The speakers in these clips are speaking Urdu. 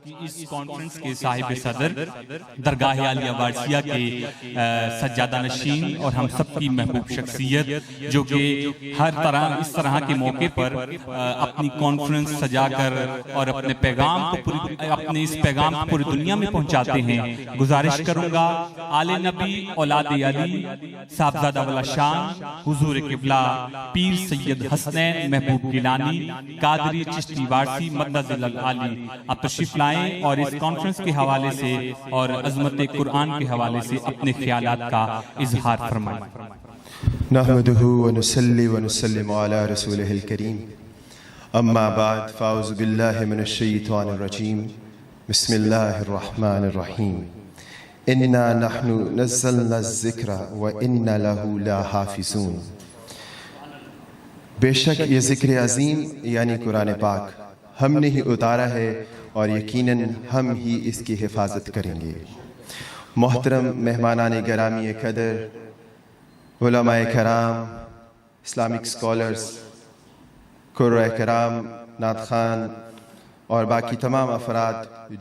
کی اس کانفرنس کے صاحب صدر درگاہ عالیہ وارثیہ کے سجادہ نشین اور ہم سب کی محبوب شخصیت جو کہ ہر طرح اس طرح کے موقع پر اپنی کانفرنس سجا کر اور اپنے اس پیغام کو پوری دنیا میں پہنچاتے ہیں، گزارش کروں گا آل نبی اولاد علی صاحبزادہ والا شان حضور قبلہ پیر سید حسنین محبوب گیلانی قادری چشتی وارثی مدد العالی آپ تشریف لائیں اور اس کانفرنس کے حوالے سے اور عظمت قرآن کے حوالے سے اپنے خیالات کا اظہار فرمائیں۔ نحمده ونصلي ونسلم على رسوله الكريم اما بعد فاعوذ بالله من الشيطان الرجيم بسم الله الرحمن الرحيم انا نحن نزلنا الذکر وانا له لحافظون۔ بے شک یہ ذکر عظیم یعنی قرآن پاک ہم نے ہی اتارا ہے اور یقیناً ہم ہی اس کی حفاظت کریں گے۔ محترم مہمانان گرامی قدر، علماء کرام، اسلامک اسکالرز، قرۂ کرام، نعت خان اور باقی تمام افراد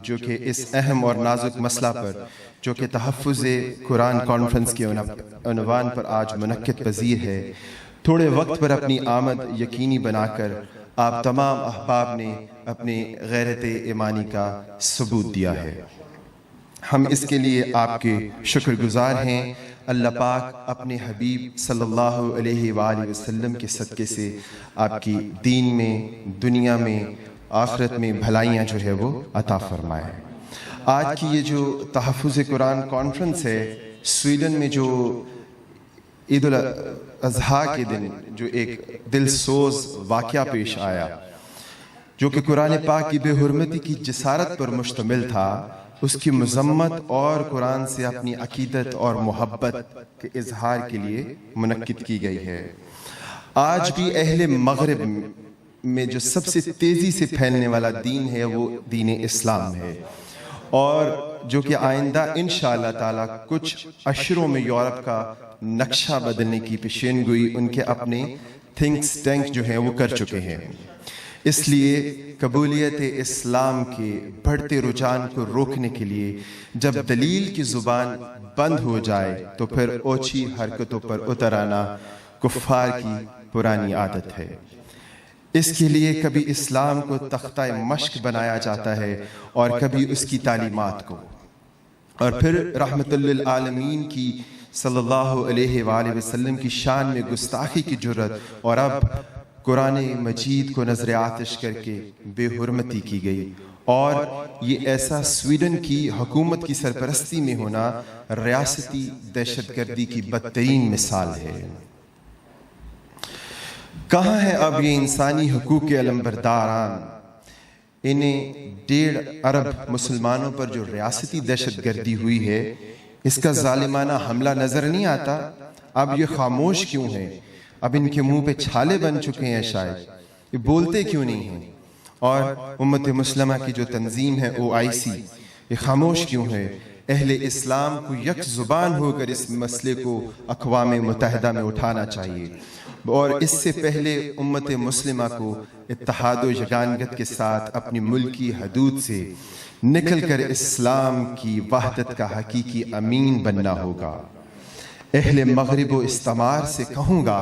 جو کہ اس اہم اور نازک مسئلہ پر جو کہ تحفظ قرآن کانفرنس کے عنوان پر آج منعقد پذیر ہے، تھوڑے وقت پر اپنی آمد یقینی بنا کر آپ تمام احباب نے اپنی غیرت ایمانی کا ثبوت دیا ہے۔ ہم اس کے لیے آپ کے شکر گزار ہیں۔ اللہ پاک اپنے حبیب صلی اللہ علیہ وآلہ وسلم کے صدقے سے آپ کی دین میں، دنیا میں، آخرت میں بھلائیاں جو ہے وہ عطا فرمائے۔ آج کی یہ جو تحفظ قرآن کانفرنس ہے، سویڈن میں جو عید الاضحیٰ کے دن جو ایک دل سوز واقعہ پیش آیا جو کہ قرآن پاک کی بے حرمتی کی جسارت پر مشتمل تھا، اس کی مذمت اور قرآن سے اپنی عقیدت اور محبت کے اظہار کے لیے منعقد کی گئی ہے۔ آج بھی اہل مغرب میں جو سب سے تیزی سے پھیلنے والا دین ہے وہ دین اسلام ہے، اور جو کہ آئندہ انشاءاللہ تعالی کچھ اشروں میں یورپ کا نقشہ بدلنے کی پیشین گوئی ان کے اپنے تھنکس ٹینک جو ہیں وہ کر چکے ہیں۔ اس لیے قبولیت اسلام کے بڑھتے رجحان کو روکنے کے لیے جب دلیل کی زبان بند ہو جائے تو پھر اوچھی حرکتوں پر اتر آنا کفار کی پرانی عادت ہے۔ اس کے لیے کبھی اسلام کو تختہ مشق بنایا جاتا ہے اور کبھی اس کی تعلیمات کو، اور پھر رحمت للعالمین کی صلی اللہ علیہ وآلہ وسلم کی شان میں گستاخی کی جرت، اور اب قرآن مجید کو نظر آتش کر کے بے حرمتی کی گئی، اور یہ ایسا سویڈن کی حکومت کی سرپرستی میں ہونا ریاستی دہشت گردی کی بدترین مثال ہے۔ کہاں ہے اب یہ انسانی حقوق کے علمبرداران؟ انہیں 1.5 ارب مسلمانوں پر جو ریاستی دہشت گردی ہوئی ہے، اس کا ظالمانہ حملہ نظر نہیں آتا؟ اب یہ خاموش کیوں ہیں؟ اب ان کے منہ پہ چھالے بن چکے ہیں شاید، یہ بولتے کیوں نہیں ہیں؟ اور امت مسلمہ کی جو تنظیم ہے OIC، یہ خاموش کیوں ہے؟ اہل اسلام کو یک زبان ہو کر اس مسئلے کو اقوام متحدہ میں اٹھانا چاہیے، اور اس سے پہلے امت مسلمہ کو اتحاد و یگانگت کے ساتھ اپنی ملکی حدود سے نکل کر اسلام کی وحدت کا حقیقی امین بننا ہوگا۔ اہل مغرب و استعمار سے کہوں گا،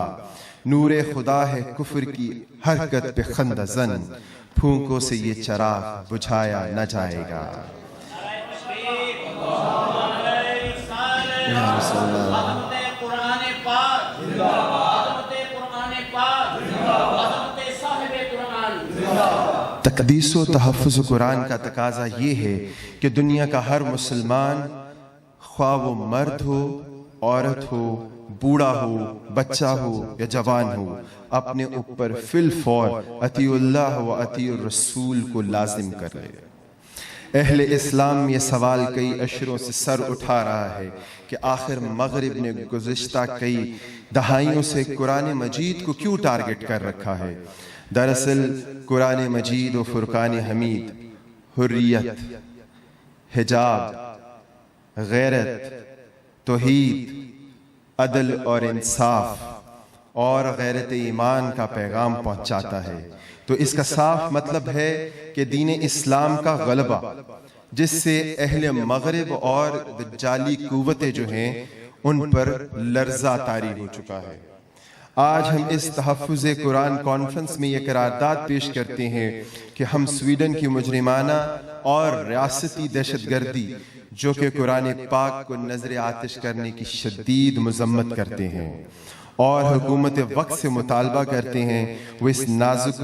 نور خدا ہے کفر کی حرکت پہ خندہ زن، پھونکوں سے یہ چراغ بجھایا نہ جائے گا۔ تقدیس و تحفظ قرآن کا تقاضا یہ ہے کہ دنیا کا ہر مسلمان، خواہ وہ مرد ہو، عورت ہو، بوڑھا ہو، بچہ ہو یا جوان ہو، اپنے اوپر فی الفور اطیع اللہ و اطیع الرسول کو لازم کر لے۔ اہل اسلام یہ سوال کئی اشروں سے سر اٹھا رہا ہے کہ آخر مغرب نے گزشتہ کئی دہائیوں سے قرآن مجید کو کیوں ٹارگٹ کر رکھا ہے؟ دراصل قرآن مجید و فرقان حمید حریت، حجاب، غیرت، توحید، عدل اور انصاف اور غیرت ایمان کا پیغام پہنچاتا ہے۔ تو اس کا صاف مطلب ہے کہ دین اسلام کا غلبہ، جس سے اہل مغرب اور دجالی قوتیں جو ہیں ان پر لرزہ طاری ہو چکا ہے۔ آج ہم اس تحفظ قرآن کانفرنس میں یہ قرارداد پیش کرتے ہیں کہ ہم سویڈن کی مجرمانہ اور ریاستی دہشت گردی جو کہ قرآن پاک کو نظر آتش کرنے کی شدید مذمت کرتے ہیں اور حکومت وقت سے مطالبہ کرتے ہیں وہ اس نازک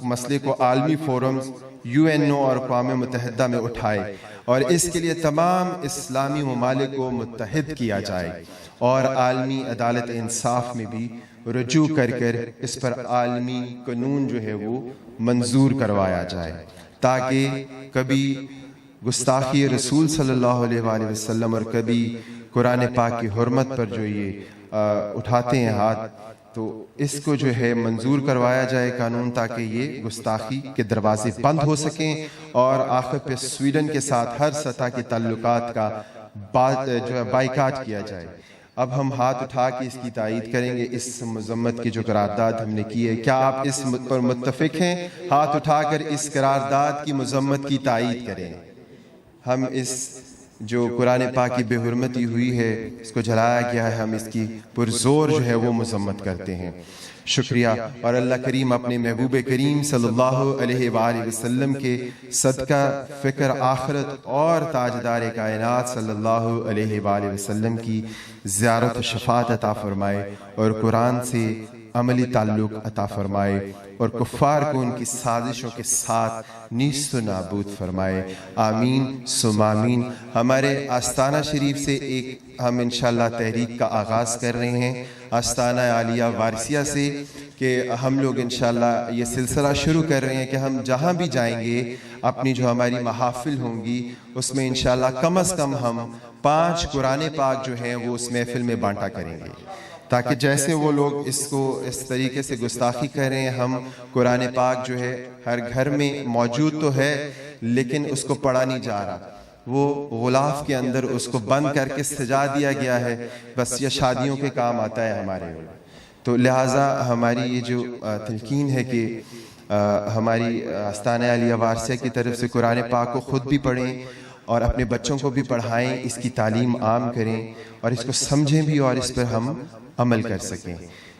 مسئلے کو عالمی فورمز UNO اور اقوام متحدہ میں اٹھائے اور اس کے لیے تمام اسلامی ممالک کو متحد کیا جائے اور عالمی عدالت انصاف میں بھی رجوع کر کر اس پر عالمی قانون جو ہے وہ منظور کروایا جائے، تاکہ کبھی گستاخی رسول صلی اللہ علیہ وآلہ وسلم اور کبھی قرآن پاک کی حرمت پر جو یہ اٹھاتے ہیں ہاتھ، تو اس کو جو ہے منظور کروایا جائے قانون، تاکہ یہ گستاخی کے دروازے بند ہو سکیں اور آخر پہ سویڈن کے ساتھ ہر سطح کے تعلقات کا جو ہے بائیکاٹ کیا جائے۔ اب ہم ہاتھ اٹھا کے اس کی تائید کریں گے، اس مذمت کی جو قرارداد ہم نے کی ہے۔ کیا آپ اس پر متفق ہیں؟ ہاتھ اٹھا کر اس قرارداد کی مذمت کی تائید کریں۔ ہم اس جو قرآن پاک کی بے حرمتی ہوئی ہے، اس کو جلایا گیا ہے، ہم اس کی پرزور جو ہے وہ مذمت کرتے ہیں۔ شکریہ، اور اللہ کریم اپنے محبوب کریم صلی اللہ علیہ وآلہ وسلم کے صدقہ فکر آخرت اور تاجدار کائنات صلی اللہ علیہ وآلہ وسلم کی زیارت و شفاعت عطا فرمائے اور قرآن سے عملی تعلق عطا فرمائے اور کفار کو ان کی سازشوں کے ساتھ نیست و نابود فرمائے، آمین ثم آمین۔ ہمارے آستانہ شریف سے ایک ہم انشاءاللہ تحریک کا آغاز کر رہے ہیں، آستانہ عالیہ وارثیہ سے، کہ ہم لوگ انشاءاللہ یہ سلسلہ شروع کر رہے ہیں کہ ہم جہاں بھی جائیں گے اپنی جو ہماری محافل ہوں گی اس میں انشاءاللہ کم از کم ہم 5 قرآن پاک جو ہیں وہ اس محفل میں بانٹا کریں گے، تاکہ جیسے وہ لوگ اس کو اس طریقے سے گستاخی کر رہے ہیں، ہم قرآن پاک جو ہے ہر گھر میں موجود تو ہے لیکن اس کو پڑھا نہیں جا رہا، وہ غلاف کے اندر اس کو بند کر کے سجا دیا گیا ہے، بس یہ شادیوں کے کام آتا ہے ہمارے۔ تو لہٰذا ہماری یہ جو تلقین ہے کہ ہماری آستانہ عالیہ وارثیہ کی طرف سے قرآن پاک کو خود بھی پڑھیں اور اپنے بچوں کو بھی پڑھائیں، اس کی تعلیم عام کریں اور اس کو سمجھیں بھی اور اس پر ہم عمل کر سکیں۔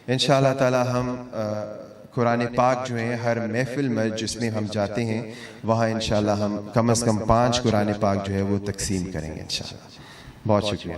انشاءاللہ تعالی ہم قرآن پاک جو ہے ہر محفل میں جس میں ہم جاتے ہیں وہاں انشاءاللہ ہم کم از کم 5 قرآن پاک جو ہے وہ تقسیم کریں گے انشاءاللہ۔ بہت شکریہ۔